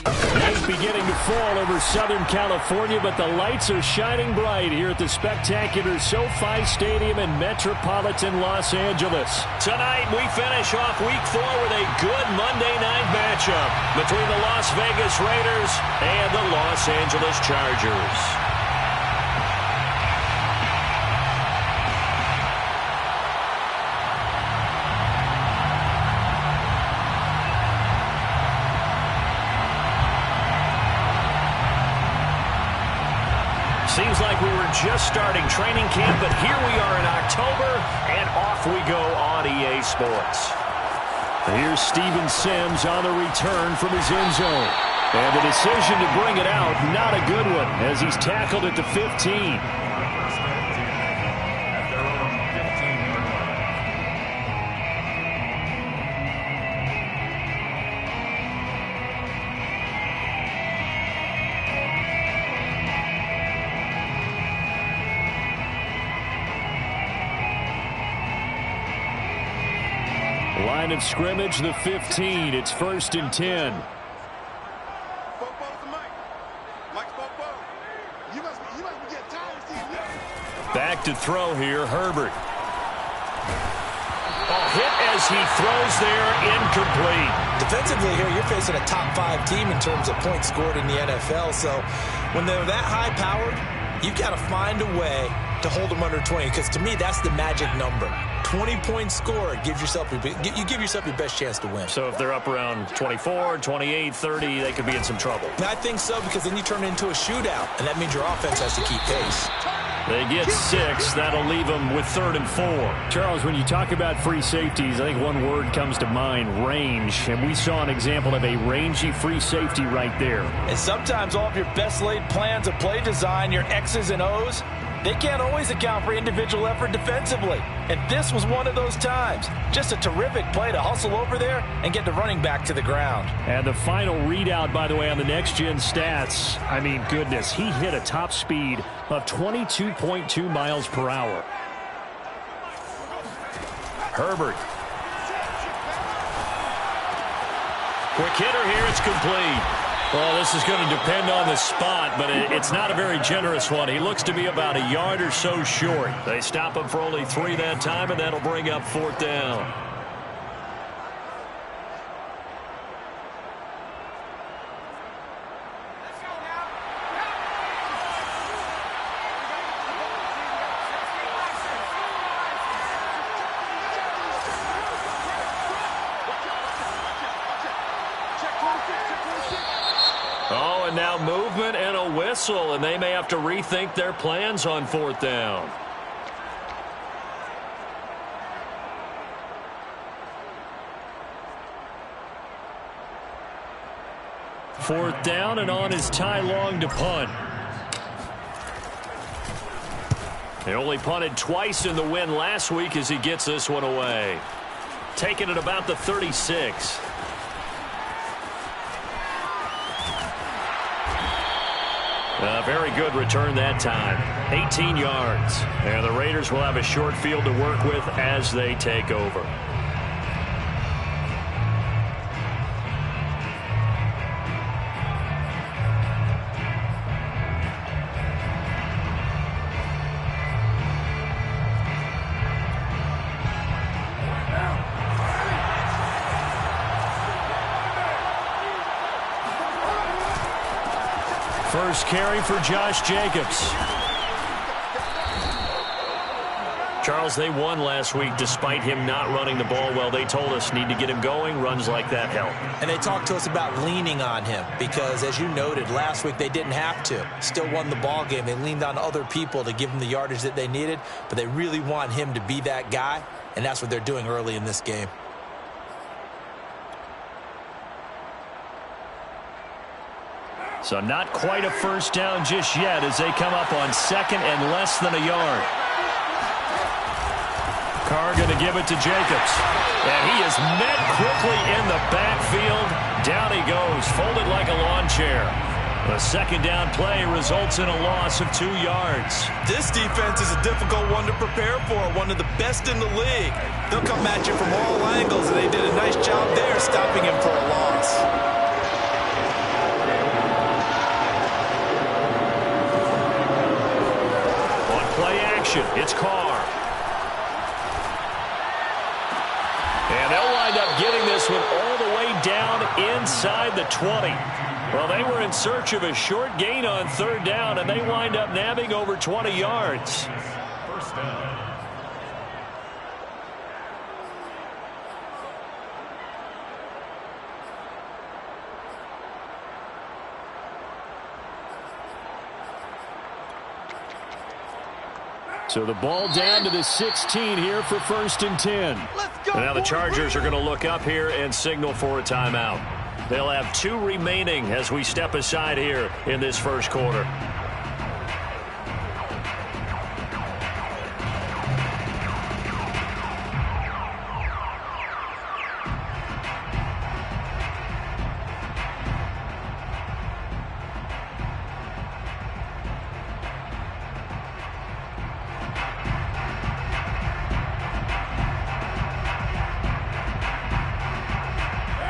Night beginning to fall over Southern California, but the lights are shining bright here at the spectacular SoFi Stadium in metropolitan Los Angeles. Tonight, we finish off Week 4 with a good Monday night matchup between the Las Vegas Raiders and the Los Angeles Chargers. Seems like we were just starting training camp, but here we are in October, and off we go on EA Sports. Here's Steven Sims on the return from his end zone. And the decision to bring it out, not a good one, as he's tackled at the 15. Line of scrimmage, the 15. It's 1st and 10. Back to throw here, Herbert. Hit as he throws there, incomplete. Defensively here, you're facing a top 5 team in terms of points scored in the NFL. So when they're that high-powered, you've got to find a way to hold them under 20, because to me, that's the magic number. 20 points scored, you give yourself your best chance to win. So if they're up around 24, 28, 30, they could be in some trouble. I think so, because then you turn it into a shootout, and that means your offense has to keep pace. They get 6. That'll leave them with 3rd and 4. Charles, when you talk about free safeties, I think one word comes to mind, range. And we saw an example of a rangy free safety right there. And sometimes all of your best laid plans of play design, your X's and O's, they can't always account for individual effort defensively. And this was one of those times. Just a terrific play to hustle over there and get the running back to the ground. And the final readout, by the way, on the next-gen stats, I mean, goodness, he hit a top speed of 22.2 miles per hour. Herbert. Quick hitter here, it's complete. Well, this is going to depend on the spot, but it's not a very generous one. He looks to be about a yard or so short. They stop him for only 3 that time, and that'll bring up 4th down. And now movement and a whistle, and they may have to rethink their plans on 4th down. Fourth down, and on is Ty Long to punt. They only punted twice in the win last week as he gets this one away. Taking it about the 36. A very good return that time. 18 yards. And the Raiders will have a short field to work with as they take over. First carry for Josh Jacobs. Charles, they won last week despite him not running the ball well. They told us need to get him going. Runs like that help. And they talked to us about leaning on him because, as you noted, last week they didn't have to. Still won the ball game. They leaned on other people to give them the yardage that they needed, but they really want him to be that guy, and that's what they're doing early in this game. So not quite a first down just yet as they come up on 2nd and less than a yard. Carr going to give it to Jacobs. And he is met quickly in the backfield. Down he goes, folded like a lawn chair. The 2nd down play results in a loss of 2 yards. This defense is a difficult one to prepare for, one of the best in the league. They'll come at you from all angles, and they did a nice job there stopping him for a loss. action. It's Carr. And they'll wind up getting this one all the way down inside the 20. Well, they were in search of a short gain on third down, and they wind up nabbing over 20 yards. First down. So the ball down to the 16 here for 1st and 10. And now the Chargers are going to look up here and signal for a timeout. They'll have 2 remaining as we step aside here in this first quarter.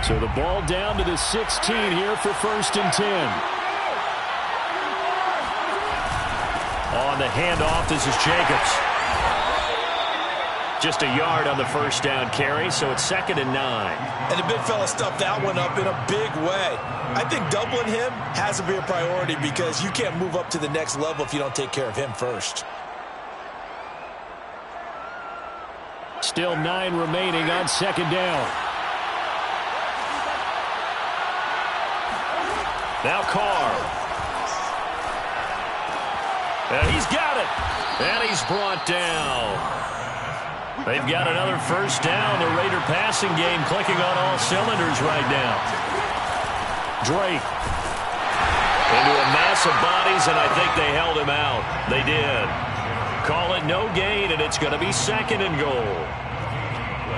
So the ball down to the 16 here for 1st and 10. On the handoff, this is Jacobs. Just a yard on the first down carry, so it's 2nd and 9. And the big fella stuffed that one up in a big way. I think doubling him has to be a priority because you can't move up to the next level if you don't take care of him first. Still 9 remaining on 2nd down. Now Carr. And he's got it. And he's brought down. They've got another first down. The Raider passing game clicking on all cylinders right now. Drake. Into a mass of bodies, and I think they held him out. They did. Call it no gain, and it's going to be 2nd and goal.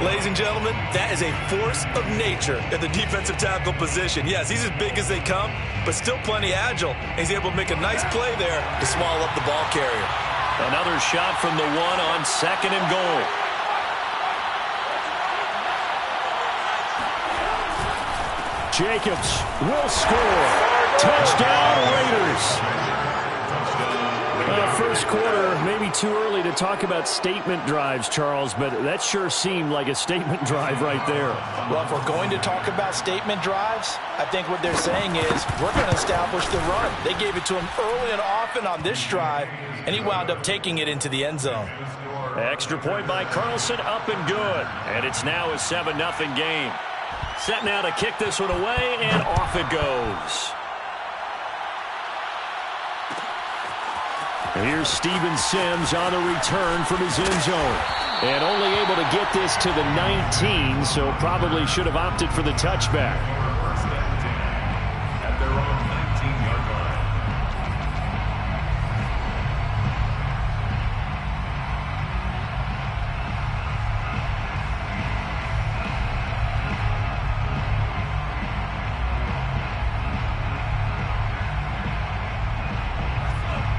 Ladies and gentlemen, that is a force of nature at the defensive tackle position. Yes, he's as big as they come, but still plenty agile. He's able to make a nice play there to swallow up the ball carrier. Another shot from the 1 on 2nd and goal. Jacobs will score. Touchdown, Raiders. First quarter, maybe too early to talk about statement drives, Charles, but that sure seemed like a statement drive right there. Well, if we're going to talk about statement drives, I think what they're saying is we're going to establish the run. They gave it to him early and often on this drive, and he wound up taking it into the end zone. Extra point by Carlson, up and good. And it's now a 7-0 game. Set now to kick this one away, and off it goes. Here's Steven Sims on the return from his end zone. And only able to get this to the 19, so probably should have opted for the touchback. At their own 19-yard line.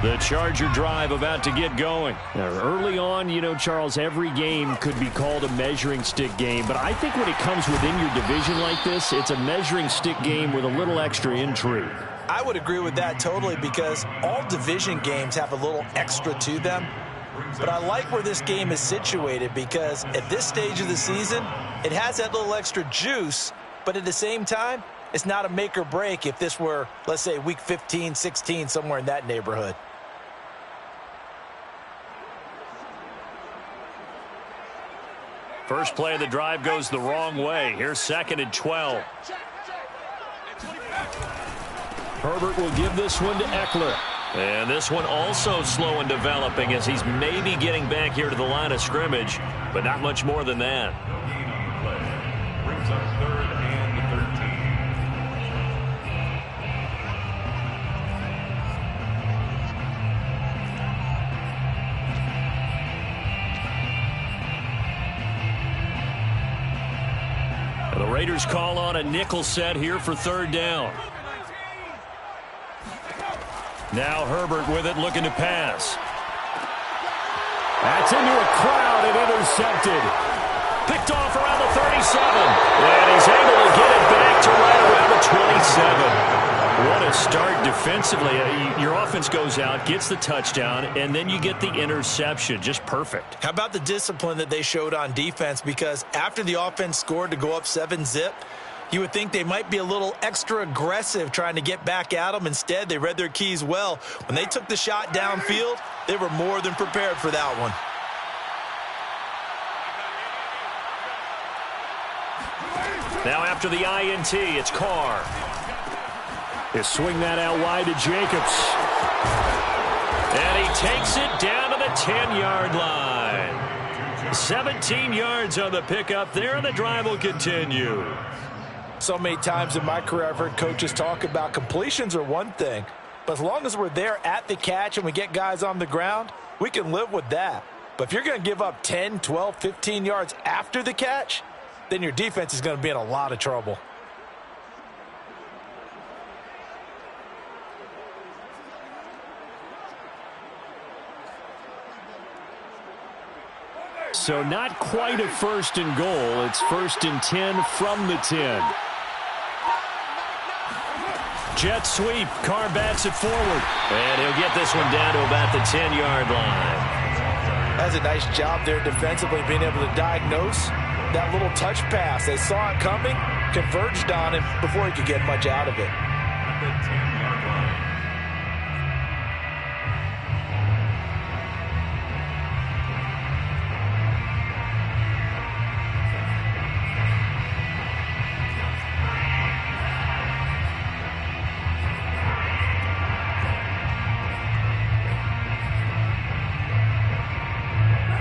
The Charger drive about to get going. Now, early on, you know, Charles, every game could be called a measuring stick game, but I think when it comes within your division like this, it's a measuring stick game with a little extra intrigue. I would agree with that totally because all division games have a little extra to them. But I like where this game is situated because at this stage of the season, it has that little extra juice, but at the same time, it's not a make or break if this were, let's say, week 15, 16, somewhere in that neighborhood. First play of the drive goes the wrong way. Here's 2nd and 12. Herbert will give this one to Eckler. And this one also slow in developing as he's maybe getting back here to the line of scrimmage, but not much more than that. Brings up 3rd and 13. The Raiders call on a nickel set here for 3rd down. Now Herbert with it, looking to pass. That's into a crowd and intercepted. Picked off around the 37. And he's able to get it back to right around the 27. What a start defensively. Your offense goes out, gets the touchdown, and then you get the interception. Just perfect. How about the discipline that they showed on defense? Because after the offense scored to go up 7-zip, you would think they might be a little extra aggressive trying to get back at them. Instead, they read their keys well. When they took the shot downfield, they were more than prepared for that one. Now after the INT, it's Carr. He'll swing that out wide to Jacobs. And he takes it down to the 10-yard line. 17 yards on the pickup there, and the drive will continue. So many times in my career I've heard coaches talk about completions are one thing, but as long as we're there at the catch and we get guys on the ground, we can live with that. But if you're going to give up 10, 12, 15 yards after the catch, then your defense is going to be in a lot of trouble. So not quite a 1st and goal. It's 1st and 10 from the 10. Jet sweep. Carr bats it forward. And he'll get this one down to about the 10-yard line. That's a nice job there defensively, being able to diagnose that little touch pass. They saw it coming, converged on him before he could get much out of it.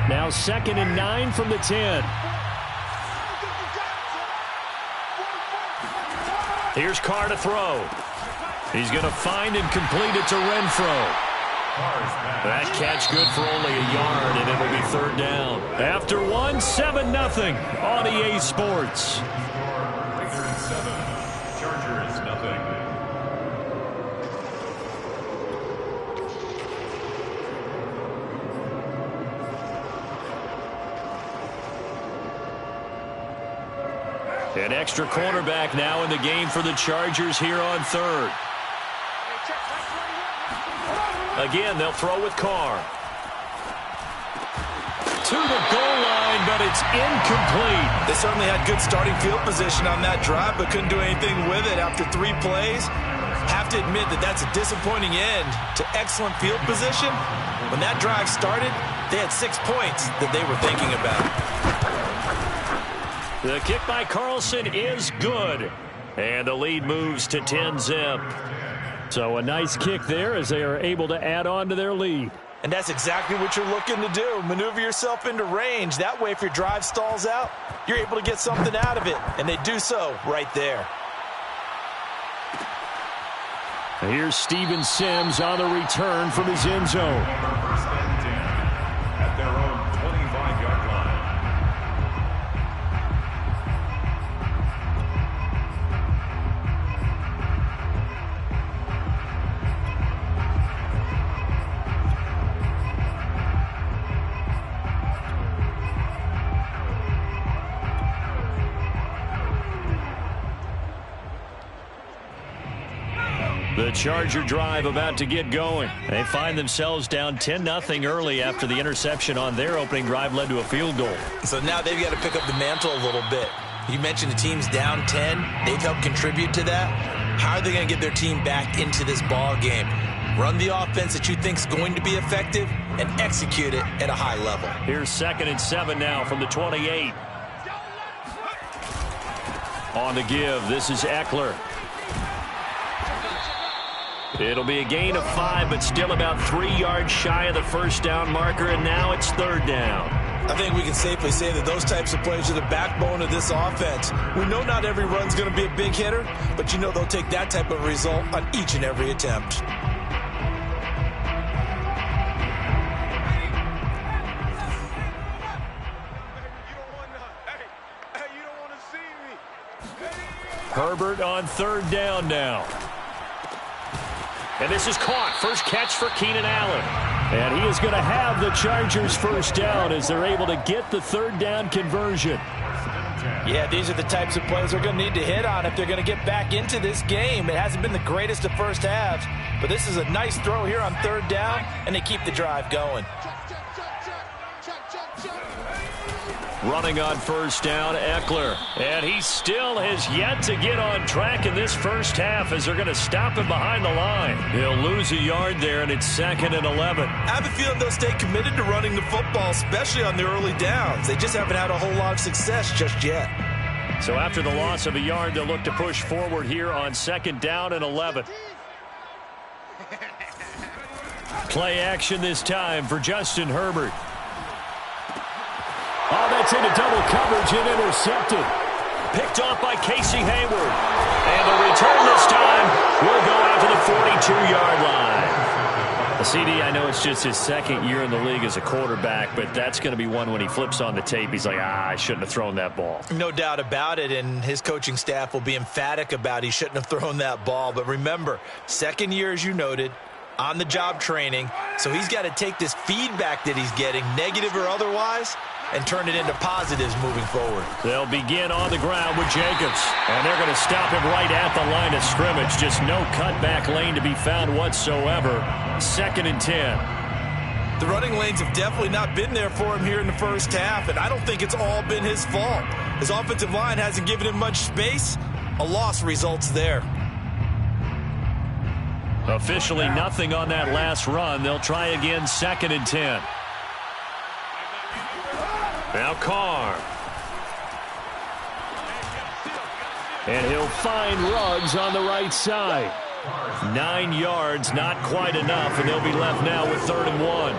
Now 2nd and 9 from the 10. Here's Carr to throw. He's going to find and complete it to Renfro. That catch good for only a yard, and it'll be 3rd down. After 7-0 on EA Sports. Chargers, nothing. An extra cornerback now in the game for the Chargers here on 3rd. Again, they'll throw with Carr. To the goal line, but it's incomplete. They certainly had good starting field position on that drive, but couldn't do anything with it after 3 plays. Have to admit that that's a disappointing end to excellent field position. When that drive started, they had 6 points that they were thinking about. The kick by Carlson is good. And the lead moves to 10-zip. So a nice kick there as they are able to add on to their lead. And that's exactly what you're looking to do. Maneuver yourself into range. That way, if your drive stalls out, you're able to get something out of it. And they do so right there. Here's Steven Sims on the return from his end zone. 1st and 10 at their own 25-yard line. The Charger drive about to get going. They find themselves down 10-0 early after the interception on their opening drive led to a field goal. So now they've got to pick up the mantle a little bit. You mentioned the team's down 10. They've helped contribute to that. How are they going to get their team back into this ball game? Run the offense that you think is going to be effective and execute it at a high level. Here's 2nd and 7 now from the 28. On the give, this is Eckler. It'll be a gain of 5, but still about 3 yards shy of the 1st down marker, and now it's 3rd down. I think we can safely say that those types of plays are the backbone of this offense. We know not every run's going to be a big hitter, but you know they'll take that type of result on each and every attempt. Herbert on 3rd down now. And this is caught. First catch for Keenan Allen. And he is going to have the Chargers 1st down as they're able to get the 3rd down conversion. 1st and 10. Yeah, these are the types of plays they're going to need to hit on if they're going to get back into this game. It hasn't been the greatest of first halves, but this is a nice throw here on third down, and they keep the drive going. Running on first down, Ekeler. And he still has yet to get on track in this first half as they're going to stop him behind the line. He'll lose a yard there, and it's 2nd and 11. I have a feeling they'll stay committed to running the football, especially on the early downs. They just haven't had a whole lot of success just yet. So after the loss of a yard, they'll look to push forward here on 2nd down and 11. Play action this time for Justin Herbert. Oh, that's into double coverage and intercepted. Picked off by Casey Hayward. And the return this time will go out to the 42-yard line. The CD, I know it's just his 2nd year in the league as a quarterback, but that's going to be one when he flips on the tape, he's like, I shouldn't have thrown that ball. No doubt about it, and his coaching staff will be emphatic about he shouldn't have thrown that ball. But remember, 2nd year, as you noted, on-the-job training, so he's got to take this feedback that he's getting, negative or otherwise, and turn it into positives moving forward. They'll begin on the ground with Jacobs. And they're going to stop him right at the line of scrimmage. Just no cutback lane to be found whatsoever. 2nd and 10. The running lanes have definitely not been there for him here in the first half, and I don't think it's all been his fault. His offensive line hasn't given him much space. A loss results there. Officially nothing on that last run. They'll try again, 2nd and 10. Now Carr. And he'll find Ruggs on the right side. 9 yards, not quite enough, and they'll be left now with 3rd and 1.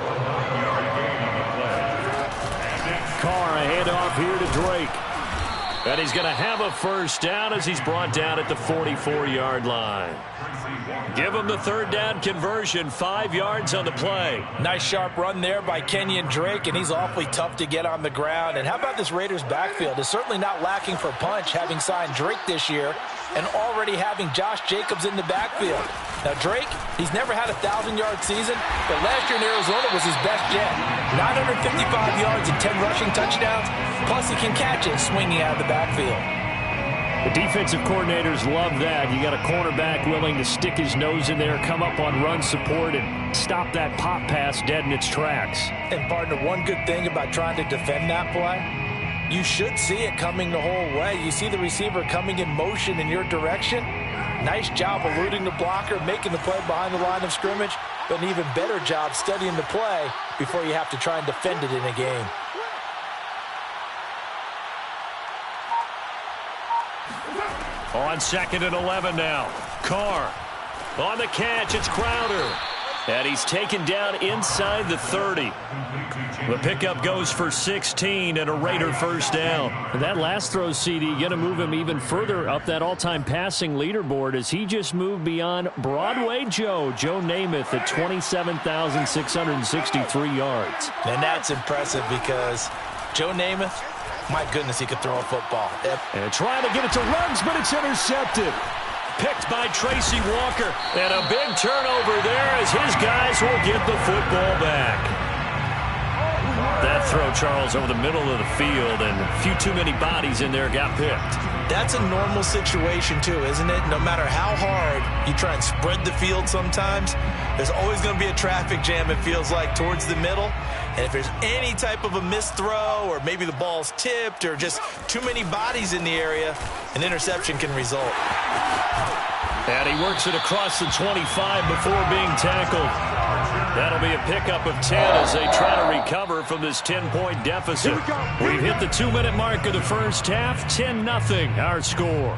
Carr, a handoff here to Drake. And he's going to have a first down as he's brought down at the 44-yard line. Give him the 3rd down conversion, 5 yards on the play. Nice sharp run there by Kenyon Drake, and he's awfully tough to get on the ground. And how about this Raiders backfield? It's certainly not lacking for punch, having signed Drake this year and already having Josh Jacobs in the backfield. Now Drake, he's never had a 1,000-yard season, but last year in Arizona was his best yet. 955 yards and 10 rushing touchdowns, plus he can catch it swinging out of the backfield. The defensive coordinators love that. You got a cornerback willing to stick his nose in there, come up on run support, and stop that pop pass dead in its tracks. And, partner, one good thing about trying to defend that play, you should see it coming the whole way. You see the receiver coming in motion in your direction. Nice job eluding the blocker, making the play behind the line of scrimmage, but an even better job studying the play before you have to try and defend it in a game. On 2nd and 11 now. Carr on the catch. It's Crowder. And he's taken down inside the 30. The pickup goes for 16 and a Raider first down. And that last throw, CD, going to move him even further up that all-time passing leaderboard as he just moved beyond Broadway Joe Namath at 27,663 yards. And that's impressive because Joe Namath, my goodness, he could throw a football. And trying to get it to Ruggs, but it's intercepted. Picked by Tracy Walker. And a big turnover there as his guys will get the football back. That throw, Charles, over the middle of the field, and a few too many bodies in there got picked. That's a normal situation, too, isn't it? No matter how hard you try and spread the field sometimes, there's always going to be a traffic jam, it feels like, towards the middle. And if there's any type of a missed throw or maybe the ball's tipped or just too many bodies in the area, an interception can result. And he works it across the 25 before being tackled. That'll be a pickup of 10 as they try to recover from this 10-point deficit. We've hit the 2-minute mark of the first half. 10-0 our score.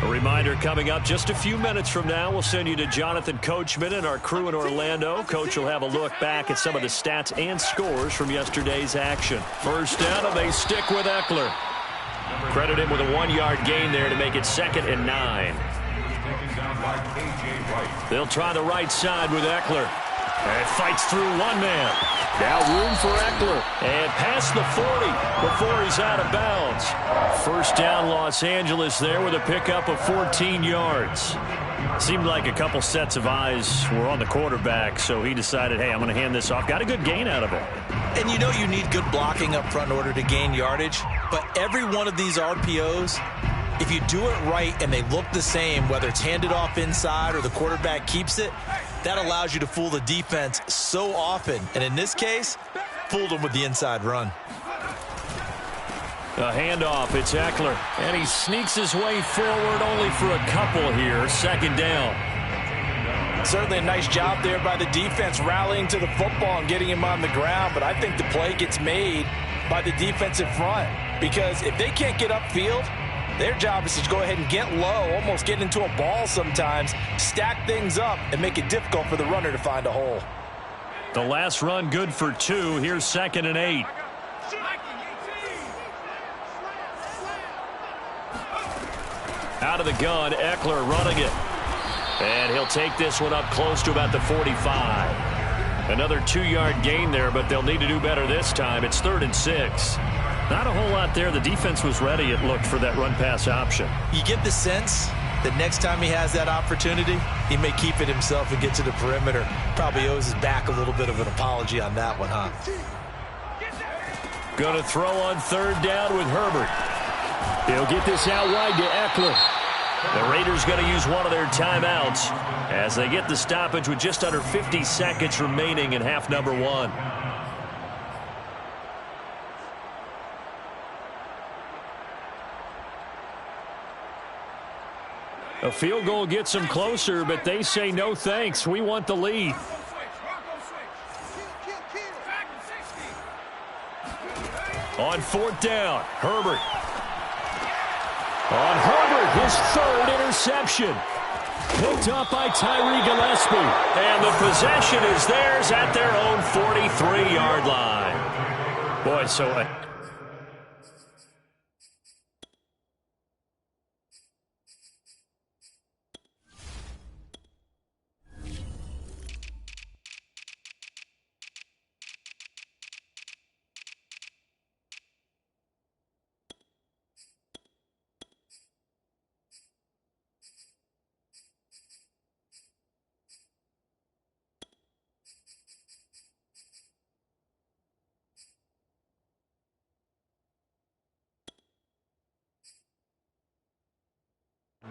Reminder coming up just a few minutes from now. We'll send you to Jonathan Coachman and our crew in Orlando. Coach will have a look back at some of the stats and scores from yesterday's action. First down, and they stick with Ekeler. Credit him with a 1-yard gain there to make it 2nd and 9. They'll try the right side with Ekeler. And fights through one man. Now room for Eckler. And past the 40 before he's out of bounds. First down, Los Angeles there with a pickup of 14 yards. Seemed like a couple sets of eyes were on the quarterback, so he decided, hey, I'm going to hand this off. Got a good gain out of it. And you know you need good blocking up front in order to gain yardage. But every one of these RPOs, if you do it right and they look the same, whether it's handed off inside or the quarterback keeps it, that allows you to fool the defense so often. And in this case, fooled them with the inside run. A handoff, it's Eckler. And he sneaks his way forward only for a couple here. Second down. Certainly a nice job there by the defense rallying to the football and getting him on the ground. But I think the play gets made by the defensive front. Because if they can't get upfield, their job is to go ahead and get low, almost get into a ball sometimes, stack things up, and make it difficult for the runner to find a hole. The last run good for 2. Here's 2nd and 8. Out of the gun, Eckler running it. And he'll take this one up close to about the 45. Another 2-yard gain there, but they'll need to do better this time. It's 3rd and 6. Not a whole lot there. The defense was ready, it looked, for that run-pass option. You get the sense that next time he has that opportunity, he may keep it himself and get to the perimeter. Probably owes his back a little bit of an apology on that one, huh? Going to throw on 3rd down with Herbert. He'll get this out wide to Eckler. The Raiders going to use one of their timeouts as they get the stoppage with just under 50 seconds remaining in half number 1. A field goal gets them closer, but they say no thanks. We want the lead. On 4th down, Herbert. On Herbert, his 3rd interception. Picked up by Tyree Gillespie. And the possession is theirs at their own 43-yard line. Boy, so...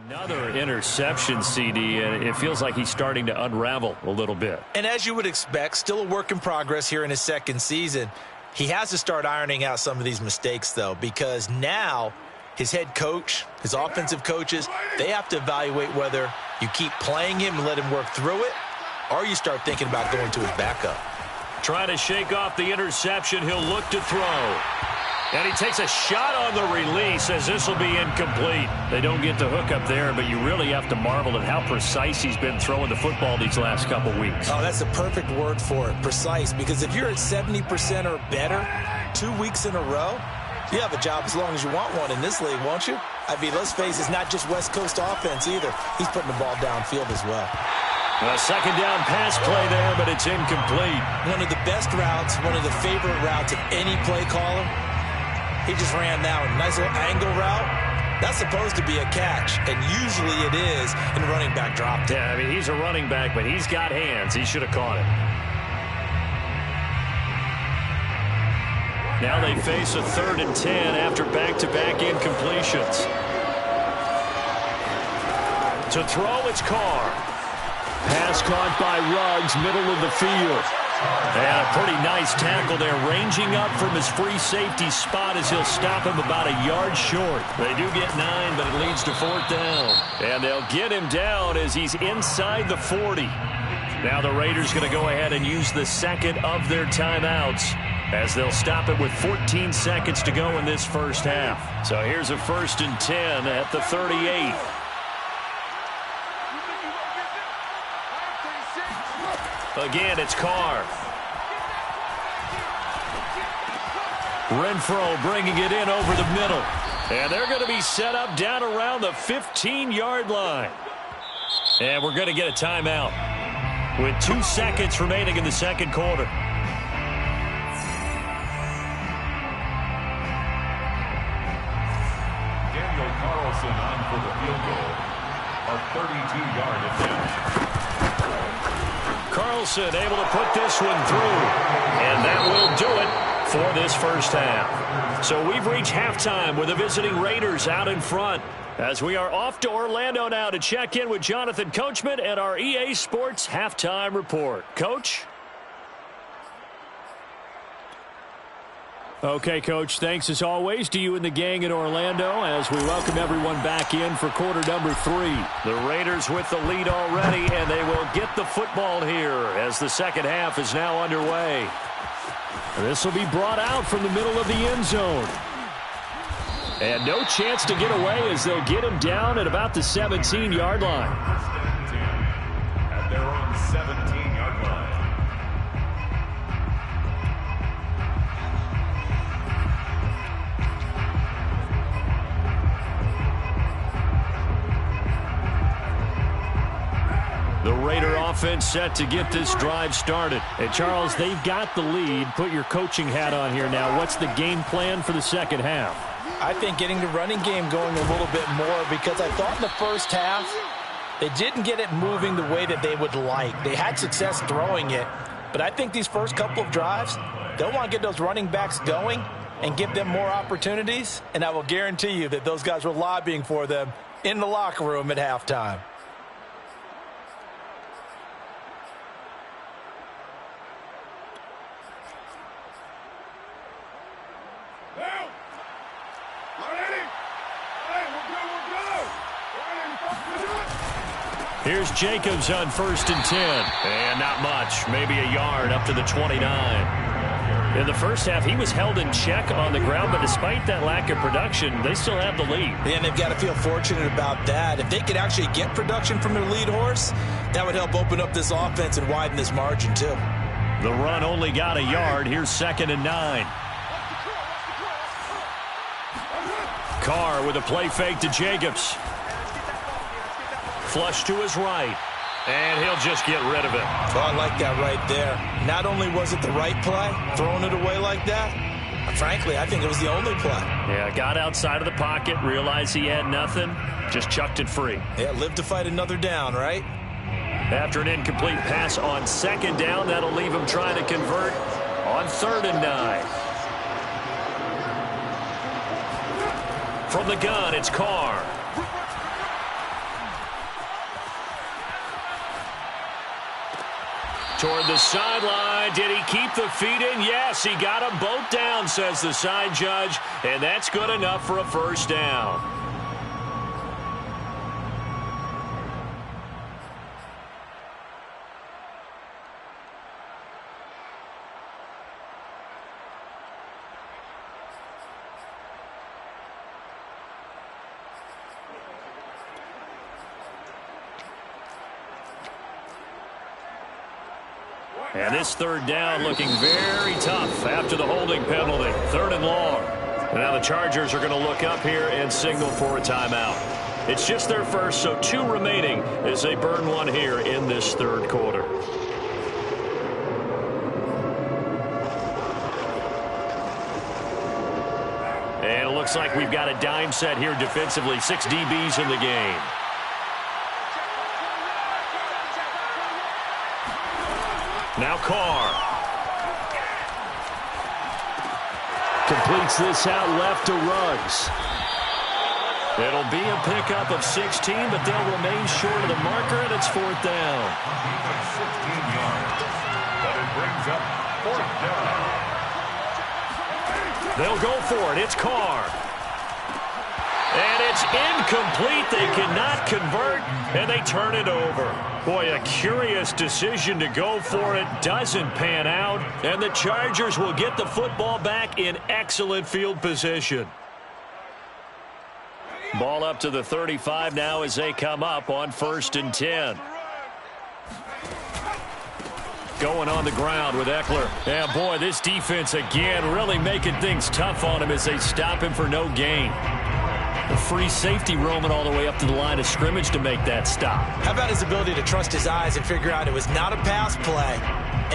Another interception, CD, and it feels like he's starting to unravel a little bit. And as you would expect, still a work in progress here in his 2nd season. He has to start ironing out some of these mistakes, though, because now his head coach, his offensive coaches, they have to evaluate whether you keep playing him and let him work through it, or you start thinking about going to his backup. Trying to shake off the interception, he'll look to throw. And he takes a shot on the release as this will be incomplete. They don't get the hook up there, but you really have to marvel at how precise he's been throwing the football these last couple weeks. Oh, that's a perfect word for it, precise, because if you're at 70% or better 2 weeks in a row, you have a job as long as you want one in this league, won't you? I mean, let's face it, it's not just West Coast offense either. He's putting the ball downfield as well. A 2nd down pass play there, but it's incomplete. One of the best routes, one of the favorite routes of any play caller. He just ran that one. Nice little angle route. That's supposed to be a catch, and usually it is in running back drop. Yeah, I mean, he's a running back, but he's got hands. He should have caught it. Now they face a 3rd and 10 after back-to-back incompletions. To throw, it's Carr. Pass caught by Ruggs, middle of the field. And a pretty nice tackle there, ranging up from his free safety spot as he'll stop him about a yard short. They do get 9, but it leads to 4th down. And they'll get him down as he's inside the 40. Now the Raiders going to go ahead and use the 2nd of their timeouts as they'll stop it with 14 seconds to go in this first half. So here's a 1st and 10 at the 38. Again, it's Carr. Renfrow bringing it in over the middle. And they're going to be set up down around the 15-yard line. And we're going to get a timeout. with 2 seconds remaining in the second quarter. Daniel Carlson on for the field goal. A 32-yard attempt. Carlson able to put this one through. And that will do it for this first half. So we've reached halftime with the visiting Raiders out in front. As we are off to Orlando now to check in with Jonathan Coachman and our EA Sports Halftime Report. Coach? Okay, Coach, thanks as always to you and the gang in Orlando as we welcome everyone back in for quarter number 3. The Raiders with the lead already, and they will get the football here as the second half is now underway. This will be brought out from the middle of the end zone. And no chance to get away as they'll get him down at about the 17-yard line. At their own 17-yard line. The Raider offense set to get this drive started. And Charles, they've got the lead. Put your coaching hat on here now. What's the game plan for the second half? I think getting the running game going a little bit more, because I thought in the first half they didn't get it moving the way that they would like. They had success throwing it, but I think these first couple of drives, they'll want to get those running backs going and give them more opportunities, and I will guarantee you that those guys were lobbying for them in the locker room at halftime. Here's Jacobs on 1st and 10. And not much, maybe a yard up to the 29. In the first half, he was held in check on the ground, but despite that lack of production, they still have the lead. And they've got to feel fortunate about that. If they could actually get production from their lead horse, that would help open up this offense and widen this margin too. The run only got a yard. Here's 2nd and 9. Carr with a play fake to Jacobs. Flush to his right, and he'll just get rid of it. Oh, I like that right there. Not only was it the right play, throwing it away like that, frankly, I think it was the only play. Yeah, got outside of the pocket, realized he had nothing, just chucked it free. Yeah, live to fight another down, right? After an incomplete pass on 2nd down, that'll leave him trying to convert on 3rd and 9. From the gun, it's Carr. Toward the sideline. Did he keep the feet in? Yes, he got them both down, says the side judge, and that's good enough for a first down. And this 3rd down looking very tough after the holding penalty. 3rd and long. And now the Chargers are going to look up here and signal for a timeout. It's just their first, so 2 remaining as they burn one here in this 3rd quarter. And it looks like we've got a dime set here defensively. 6 DBs in the game. Now Carr. Completes this out left to Ruggs. It'll be a pickup of 16, but they'll remain short of the marker, and it's 4th down. 16 yards. But it brings up 4th down. They'll go for it. It's Carr. And it's incomplete. They cannot convert, and they turn it over. Boy, a curious decision to go for it. Doesn't pan out, and the Chargers will get the football back in excellent field position. Ball up to the 35 now as they come up on 1st and 10. Going on the ground with Eckler. And boy, this defense again really making things tough on him as they stop him for no gain. The free safety roaming all the way up to the line of scrimmage to make that stop. How about his ability to trust his eyes and figure out it was not a pass play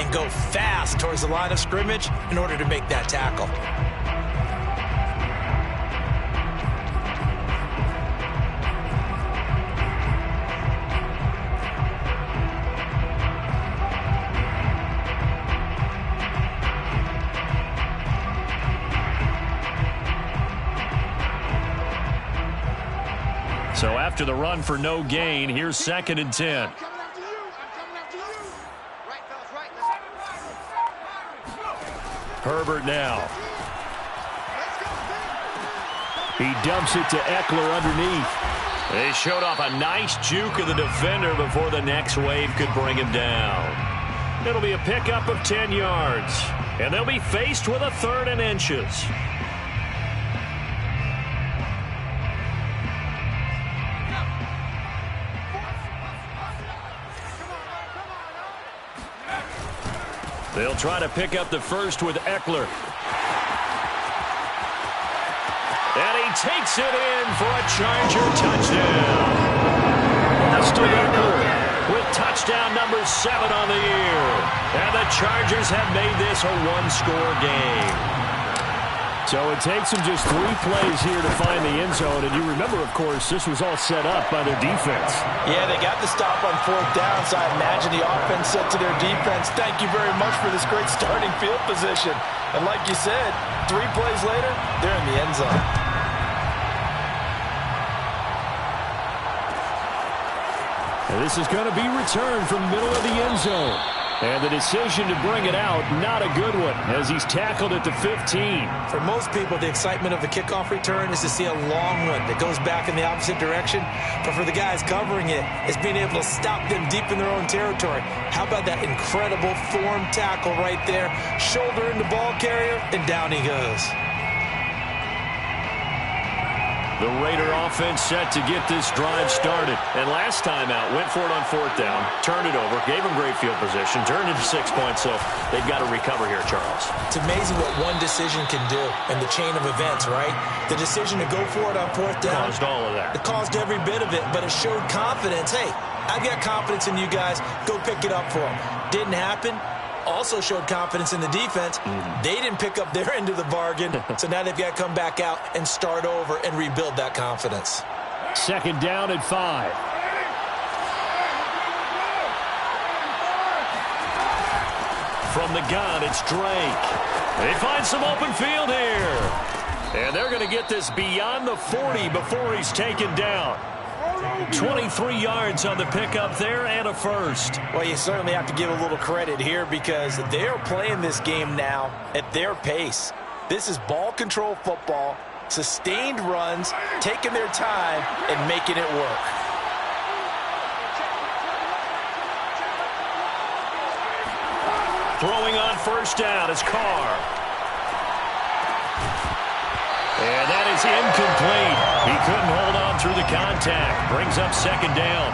and go fast towards the line of scrimmage in order to make that tackle? So after the run for no gain, here's 2nd and 10. Herbert now. He dumps it to Eckler underneath. They showed off a nice juke of the defender before the next wave could bring him down. It'll be a pickup of 10 yards, and they'll be faced with a 3rd and inches. They'll try to pick up the first with Eckler. And he takes it in for a Charger touchdown. Austin Eckler with touchdown number 7 on the year. And the Chargers have made this a one-score game. So it takes them just 3 plays here to find the end zone. And you remember, of course, this was all set up by their defense. Yeah, they got the stop on 4th down, so I imagine the offense said to their defense, thank you very much for this great starting field position. And like you said, 3 plays later, they're in the end zone. And this is going to be returned from middle of the end zone. And the decision to bring it out, not a good one, as he's tackled at the 15. For most people, the excitement of the kickoff return is to see a long one that goes back in the opposite direction. But for the guys covering it, it's being able to stop them deep in their own territory. How about that incredible form tackle right there? Shoulder in the ball carrier, and down he goes. The Raider offense set to get this drive started. And last time out, went for it on 4th down, turned it over, gave them great field position, turned into 6 points, so they've got to recover here, Charles. It's amazing what one decision can do in the chain of events, right? The decision to go for it on 4th down. Caused all of that. It caused every bit of it, but it showed confidence. Hey, I've got confidence in you guys. Go pick it up for them. Didn't happen. Also showed confidence in the defense. They didn't pick up their end of the bargain, so now they've got to come back out and start over and rebuild that confidence. 2nd down and 5. From the gun, it's Drake. They find some open field here. And they're going to get this beyond the 40 before he's taken down. 23 yards on the pickup there and a first. Well, you certainly have to give a little credit here because they're playing this game now at their pace. This is ball control football, sustained runs, taking their time and making it work. Throwing on 1st down is Carr. And that is incomplete. He couldn't hold on through the contact. Brings up 2nd down.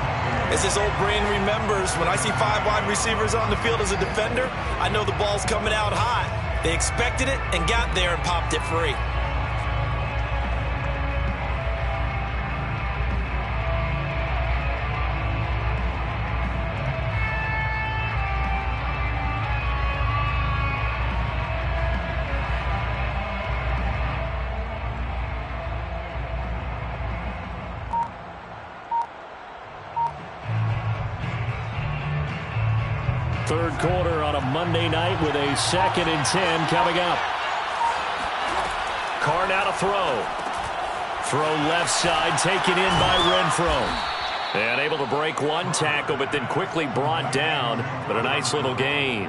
As this old brain remembers, when I see 5 wide receivers on the field as a defender, I know the ball's coming out hot. They expected it and got there and popped it free. Third quarter on a Monday night with a 2nd and 10 coming up. Carr now to throw. Throw left side, taken in by Renfro. And able to break 1 tackle, but then quickly brought down. But a nice little gain.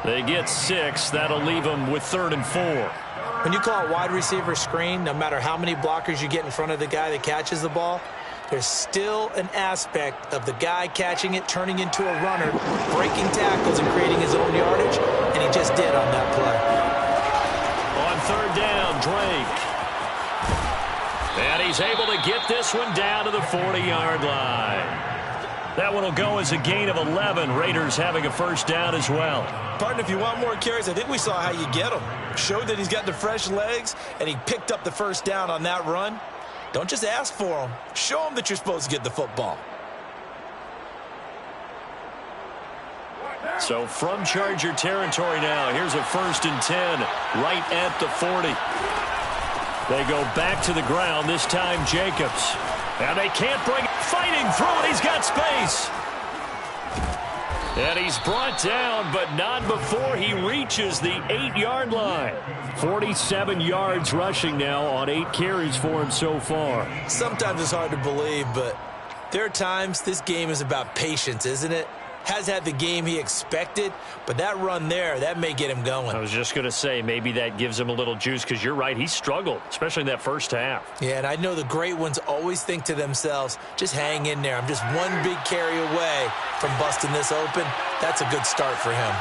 They get 6. That'll leave them with 3rd and 4. When you call a wide receiver screen, no matter how many blockers you get in front of the guy that catches the ball, there's still an aspect of the guy catching it, turning into a runner, breaking tackles and creating his own yardage, and he just did on that play. On 3rd down, Drake. And he's able to get this one down to the 40-yard line. That one will go as a gain of 11. Raiders having a 1st down as well. Partner, if you want more carries, I think we saw how you get him. Showed that he's got the fresh legs, and he picked up the 1st down on that run. Don't just ask for them. Show them that you're supposed to get the football. So from Charger territory now, here's a 1st and 10 right at the 40. They go back to the ground, this time Jacobs. And they can't bring it. Fighting through it. He's got space. And he's brought down, but not before he reaches the 8-yard line. 47 yards rushing now on 8 carries for him so far. Sometimes it's hard to believe, but there are times this game is about patience, isn't it? Has had the game he expected, but that run there, that may get him going. I was just going to say, maybe that gives him a little juice, because you're right, he struggled, especially in that first half. Yeah, and I know the great ones always think to themselves, just hang in there. I'm just one big carry away from busting this open. That's a good start for him.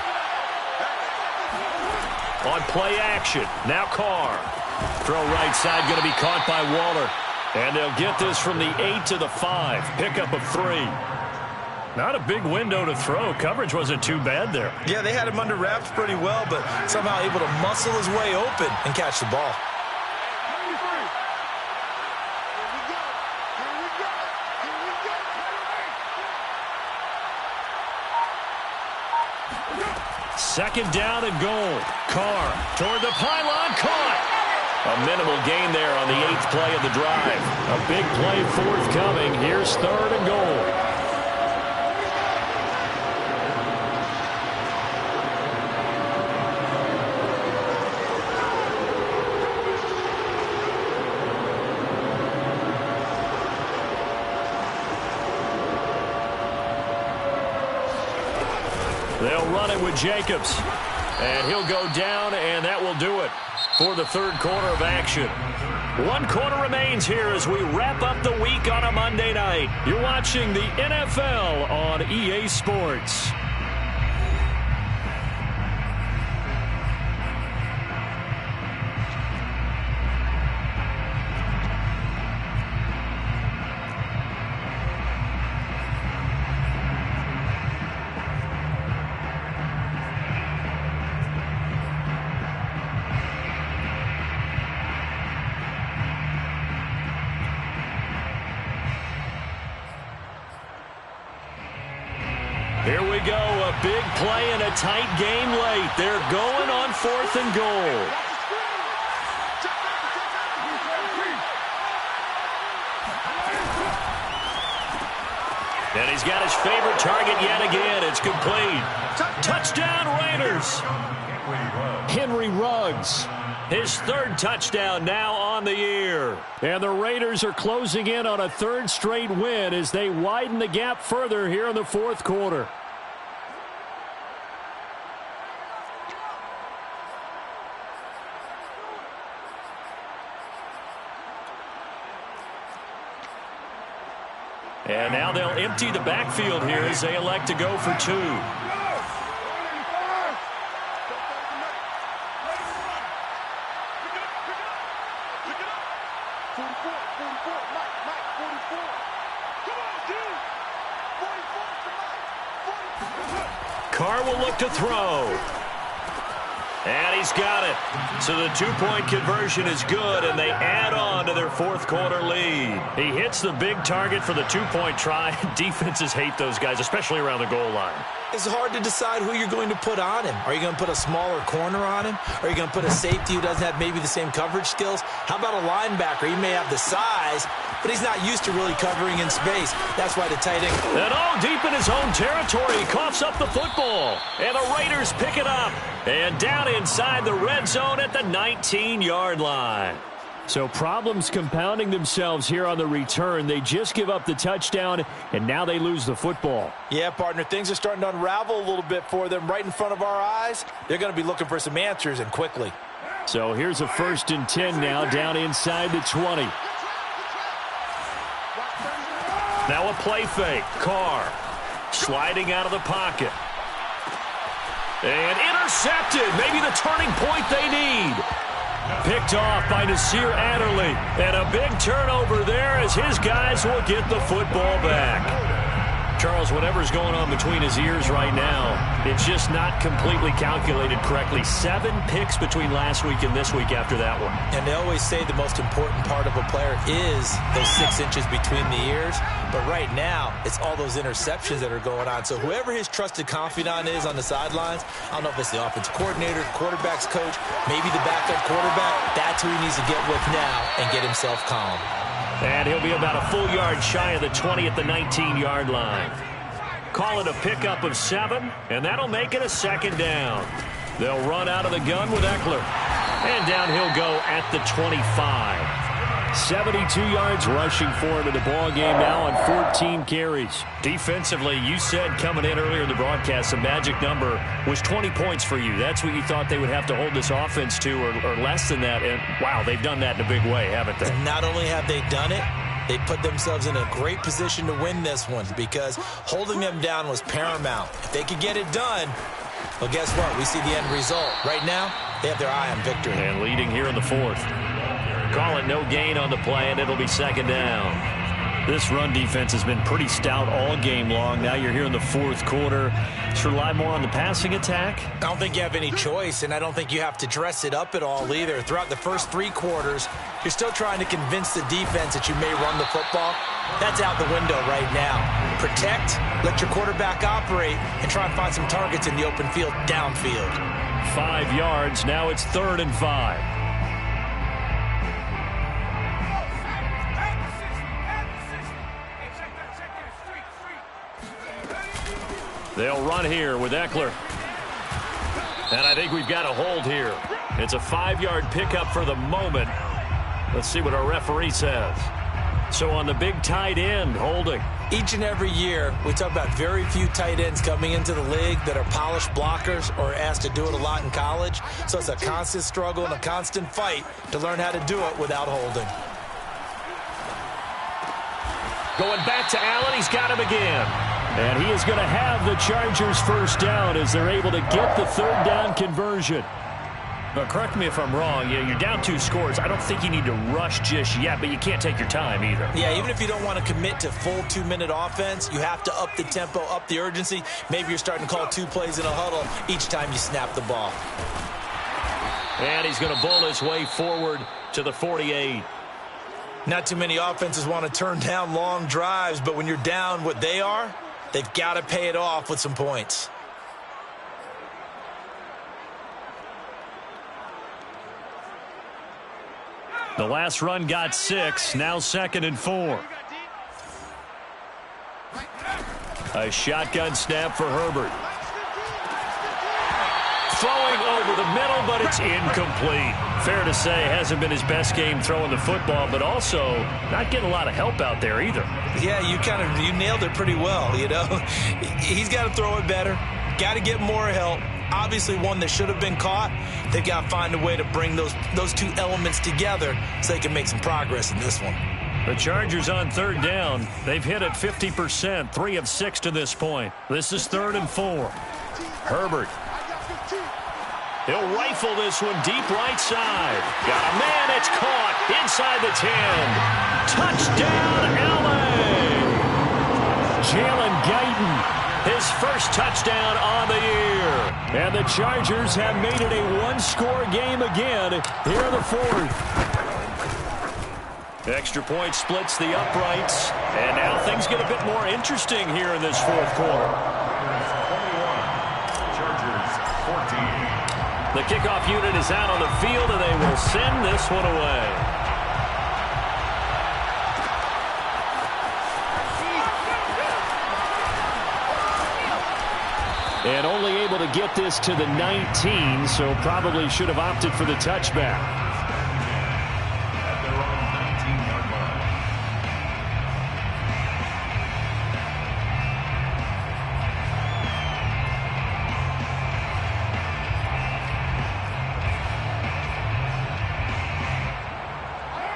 On play action, now Carr. Throw right side, going to be caught by Waller. And they'll get this from the 8 to the 5. Pickup of 3. Not a big window to throw. Coverage wasn't too bad there. Yeah, they had him under wraps pretty well, but somehow able to muscle his way open and catch the ball. Second down and goal. Carr toward the pylon, caught. A minimal gain there on the 8th play of the drive. A big play forthcoming. Here's 3rd and goal. They'll run it with Jacobs. And he'll go down, and that will do it for the 3rd quarter of action. 1 quarter remains here as we wrap up the week on a Monday night. You're watching the NFL on EA Sports. Here we go, a big play and a tight game late. They're going on 4th and goal. And he's got his favorite target yet again. It's complete. Touchdown, Raiders. Henry Ruggs. His 3rd touchdown now on the year. And the Raiders are closing in on a 3rd straight win as they widen the gap further here in the 4th quarter. And now they'll empty the backfield here as they elect to go for 2. Carr will look to throw. And he's got it. So the 2-point conversion is good, and they add on to their 4th quarter lead. He hits the big target for the 2-point try. Defenses hate those guys, especially around the goal line. It's hard to decide who you're going to put on him. Are you going to put a smaller corner on him? Are you going to put a safety who doesn't have maybe the same coverage skills? How about a linebacker? He may have the size, but he's not used to really covering in space. That's why the tight end. And all deep in his own territory, he coughs up the football. And the Raiders pick it up. And down inside the red zone at the 19-yard line. So problems compounding themselves here on the return. They just give up the touchdown, and now they lose the football. Yeah, partner, things are starting to unravel a little bit for them right in front of our eyes. They're going to be looking for some answers, and quickly. So here's a 1st and 10 now down inside the 20. Now a play fake. Carr sliding out of the pocket. And intercepted. Maybe the turning point they need. Picked off by Nasir Adderley. And a big turnover there as his guys will get the football back. Charles, whatever's going on between his ears right now, it's just not completely calculated correctly. 7 picks between last week and this week after that one. And they always say the most important part of a player is those 6 inches between the ears. But right now, it's all those interceptions that are going on. So whoever his trusted confidant is on the sidelines, I don't know if it's the offensive coordinator, quarterback's coach, maybe the backup quarterback, that's who he needs to get with now and get himself calm. And he'll be about a full yard shy of the 20 at the 19-yard line. Call it a pickup of 7, and that'll make it a 2nd down. They'll run out of the gun with Eckler. And down he'll go at the 25. 72 yards rushing for him in the ball game now on 14 carries. Defensively, you said coming in earlier in the broadcast, the magic number was 20 points for you. That's what you thought they would have to hold this offense to, or less than that. And, wow, they've done that in a big way, haven't they? And not only have they done it, they put themselves in a great position to win this one because holding them down was paramount. If they could get it done, well, guess what? We see the end result. Right now, they have their eye on victory. And leading here in the 4th. Call it no gain on the play, and it'll be 2nd down. This run defense has been pretty stout all game long. Now you're here in the 4th quarter. Just rely more on the passing attack? I don't think you have any choice, and I don't think you have to dress it up at all either. Throughout the first 3 quarters, you're still trying to convince the defense that you may run the football. That's out the window right now. Protect, let your quarterback operate, and try and find some targets in the open field downfield. 5 yards. Now it's 3rd and 5. They'll run here with Eckler. And I think we've got a hold here. It's a 5-yard pickup for the moment. Let's see what our referee says. So on the big tight end, holding. Each and every year, we talk about very few tight ends coming into the league that are polished blockers or asked to do it a lot in college. So it's a constant struggle and a constant fight to learn how to do it without holding. Going back to Allen, he's got him again. And he is going to have the Chargers first down as they're able to get the 3rd down conversion. But correct me if I'm wrong. You're down 2 scores. I don't think you need to rush just yet, but you can't take your time either. Yeah, even if you don't want to commit to full 2-minute offense, you have to up the tempo, up the urgency. Maybe you're starting to call 2 plays in a huddle each time you snap the ball. And he's going to bowl his way forward to the 48. Not too many offenses want to turn down long drives, but when you're down what they are, they've got to pay it off with some points. The last run got 6. Now 2nd and 4. A shotgun snap for Herbert. Throwing over the middle, but it's incomplete. Fair to say, hasn't been his best game throwing the football, but also not getting a lot of help out there either. Yeah, you nailed it pretty well, you know. He's got to throw it better. Got to get more help. Obviously one that should have been caught. They've got to find a way to bring those 2 elements together so they can make some progress in this one. The Chargers on 3rd down. They've hit it 50%, 3 of 6 to this point. This is 3rd and 4. Herbert. He'll rifle this one deep right side. Got a man, it's caught inside the 10. Touchdown, LA! Jalen Guyton, his first touchdown on the year. And the Chargers have made it a 1-score game again here in the 4th. Extra point splits the uprights. And now things get a bit more interesting here in this 4th quarter. Chargers 14. The kickoff unit is out on the field, and they will send this one away. And only able to get this to the 19, so probably should have opted for the touchback. At their own 19-yard line.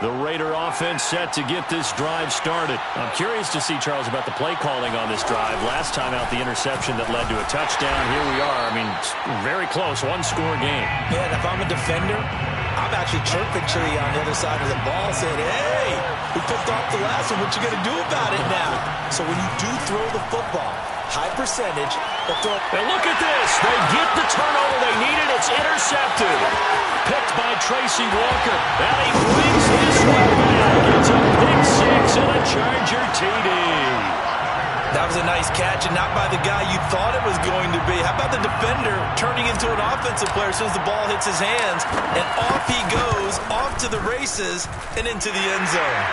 The Raider offense set to get this drive started. I'm curious to see, Charles, about the play calling on this drive. Last time out, the interception that led to a touchdown. Here we are. I mean, very close, 1-score game. Yeah, and if I'm a defender, I'm actually chirping to you on the other side of the ball saying, hey, We picked off the last one. What you going to do about it now? So when you do throw the football, high percentage, but throw. And look at this. They get the turnover they needed. It's intercepted. Picked by Tracy Walker. And he brings this one back. It's a pick six and a Charger TD. That was a nice catch, and not by the guy you thought it was going to be. How about the defender turning into an offensive player as soon as the ball hits his hands, and off he goes, off to the races, and into the end zone.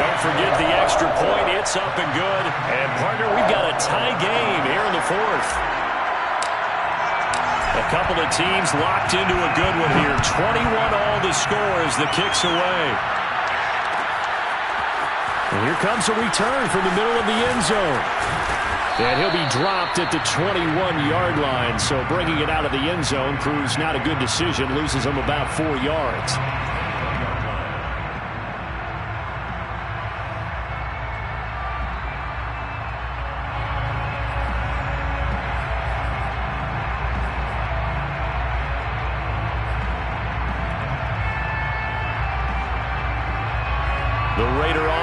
Don't forget the extra point. It's up and good. And, partner, we've got a tie game here in the fourth. A couple of teams locked into a good one here. 21 all the score as the kick's away. And here comes a return from the middle of the end zone. And he'll be dropped at the 21-yard line. So bringing it out of the end zone proves not a good decision. Loses him about 4 yards.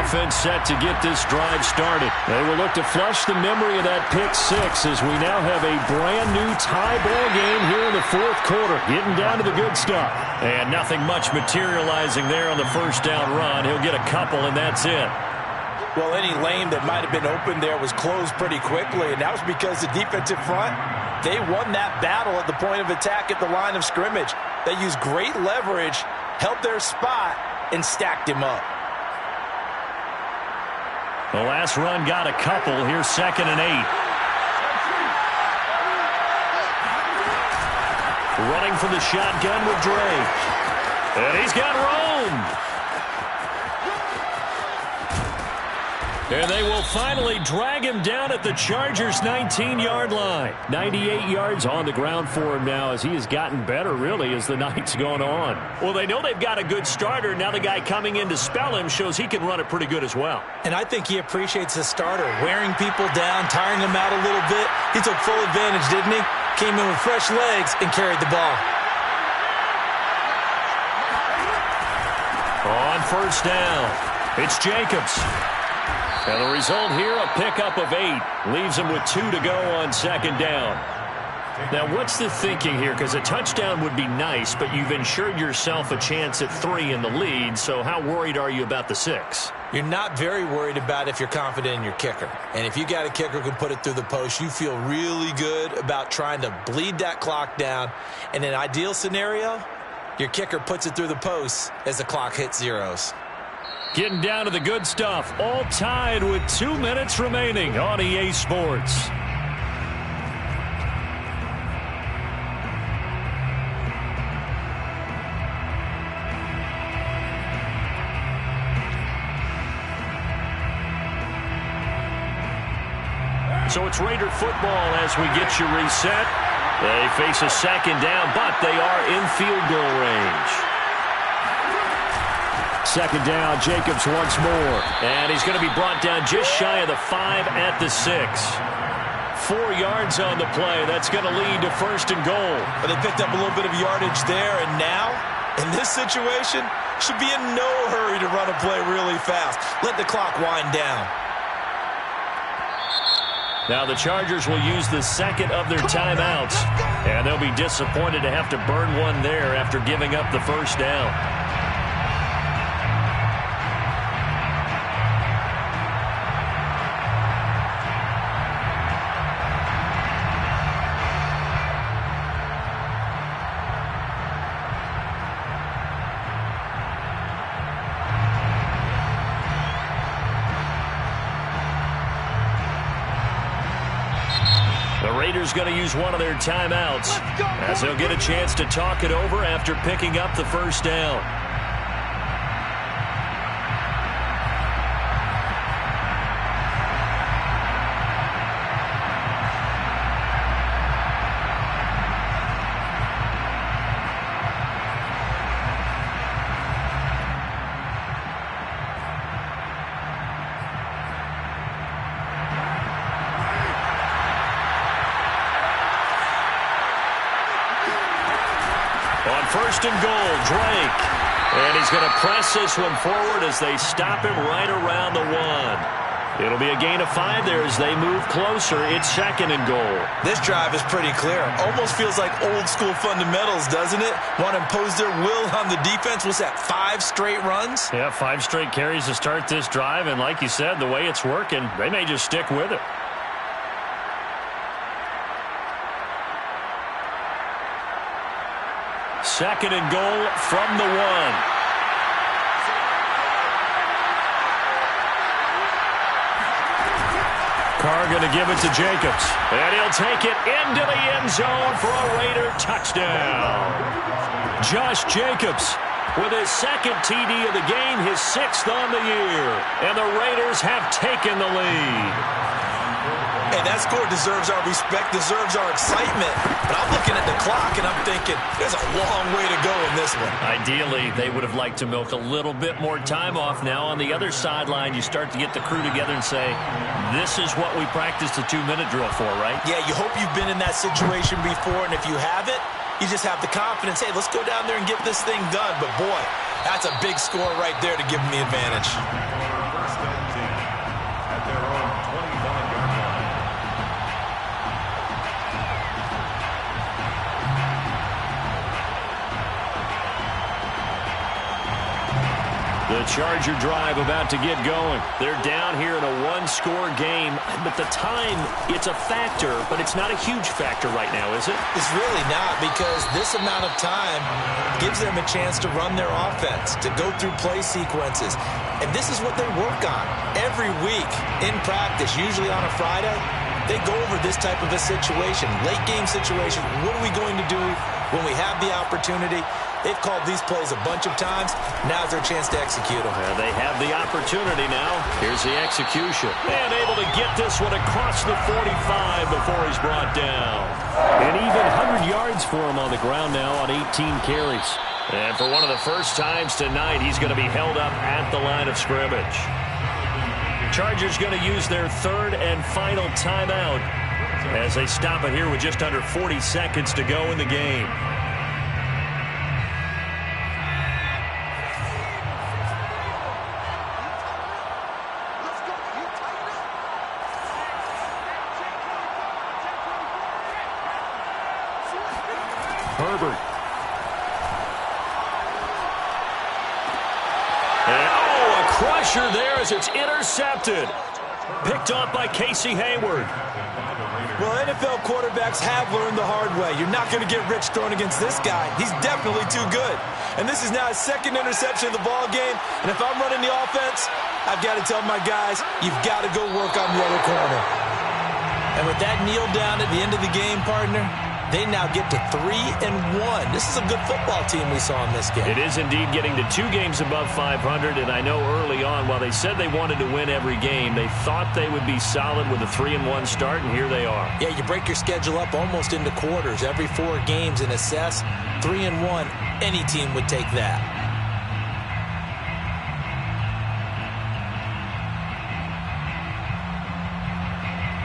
Offense set to get this drive started. They will look to flush the memory of that pick six as we now have a brand new tie ball game here in the fourth quarter. Getting down to the good stuff. And nothing much materializing there on the first down run. He'll get a couple, and that's it. Well, any lane that might have been open there was closed pretty quickly, and that was because the defensive front, they won that battle at the point of attack at the line of scrimmage. They used great leverage, held their spot, and stacked him up. The last run got a couple. Here's 2nd and 8. Running from the shotgun with Dre. And he's got Rome. And they will finally drag him down at the Chargers' 19-yard line. 98 yards on the ground for him now as he has gotten better, really, as the night's gone on. Well, they know they've got a good starter. Now the guy coming in to spell him shows he can run it pretty good as well. And I think he appreciates the starter, wearing people down, tiring them out a little bit. He took full advantage, didn't he? Came in with fresh legs and carried the ball. On first down, it's Jacobs. And the result here, a pickup of 8. Leaves him with 2 to go on 2nd down. Now, what's the thinking here? Because a touchdown would be nice, but you've ensured yourself a chance at 3 in the lead, so how worried are you about the 6? You're not very worried about if you're confident in your kicker. And if you got a kicker who can put it through the post, you feel really good about trying to bleed that clock down. In an ideal scenario, your kicker puts it through the post as the clock hits zeros. Getting down to the good stuff. All tied with 2 minutes remaining on EA Sports. So it's Raider football as we get you reset. They face a 2nd down, but they are in field goal range. 2nd down, Jacobs once more. And he's going to be brought down just shy of the 5 at the 6. 4 yards on the play. That's going to lead to 1st and goal. But they picked up a little bit of yardage there, and now, in this situation, should be in no hurry to run a play really fast. Let the clock wind down. Now the Chargers will use the 2nd of their timeouts. And they'll be disappointed to have to burn one there after giving up the 1st down. Raiders going to use one of their timeouts as they'll get a chance to talk it over after picking up the 1st down. On 1st and goal, Drake. And he's going to press this one forward as they stop him right around the 1. It'll be a gain of 5 there as they move closer. It's 2nd and goal. This drive is pretty clear. Almost feels like old school fundamentals, doesn't it? Want to impose their will on the defense. What's that, 5 straight runs? Yeah, 5 straight carries to start this drive. And like you said, the way it's working, they may just stick with it. Second and goal from the 1. Carr going to give it to Jacobs. And he'll take it into the end zone for a Raider touchdown. Josh Jacobs with his 2nd TD of the game, his 6th on the year. And the Raiders have taken the lead. Hey, that score deserves our respect, deserves our excitement. But I'm looking at the clock, and I'm thinking there's a long way to go in this one. Ideally, they would have liked to milk a little bit more time off. Now, on the other sideline, you start to get the crew together and say, this is what we practiced a 2-minute drill for, right? Yeah, you hope you've been in that situation before, and if you haven't, you just have the confidence, hey, let's go down there and get this thing done. But, boy, that's a big score right there to give them the advantage. First and 10 at their own 25-yard line. The Charger drive about to get going. They're down here in a 1-score game, but the time, it's a factor, but it's not a huge factor right now, is it? It's really not, because this amount of time gives them a chance to run their offense, to go through play sequences. And this is what they work on every week in practice, usually on a Friday. They go over this type of a situation, late game situation. What are we going to do when we have the opportunity? They've called these plays a bunch of times. Now's their chance to execute them. They have the opportunity now. Here's the execution. And able to get this one across the 45 before he's brought down. And even 100 yards for him on the ground now on 18 carries. And for one of the first times tonight, he's going to be held up at the line of scrimmage. Chargers going to use their 3rd and final timeout as they stop it here with just under 40 seconds to go in the game. Herbert. And, a crusher there as it's intercepted. Picked off by Casey Hayward. Well, NFL quarterbacks have learned the hard way. You're not going to get rich throwing against this guy. He's definitely too good. And this is now his 2nd interception of the ball game. And if I'm running the offense, I've got to tell my guys, you've got to go work on the other corner. And with that kneel down at the end of the game, partner, they now get to 3-1. This is a good football team we saw in this game. It is indeed getting to 2 games above 500, and I know early on, while they said they wanted to win every game, they thought they would be solid with a 3-1 start, and here they are. Yeah, you break your schedule up almost into quarters, every 4 games, and assess 3-1. Any team would take that.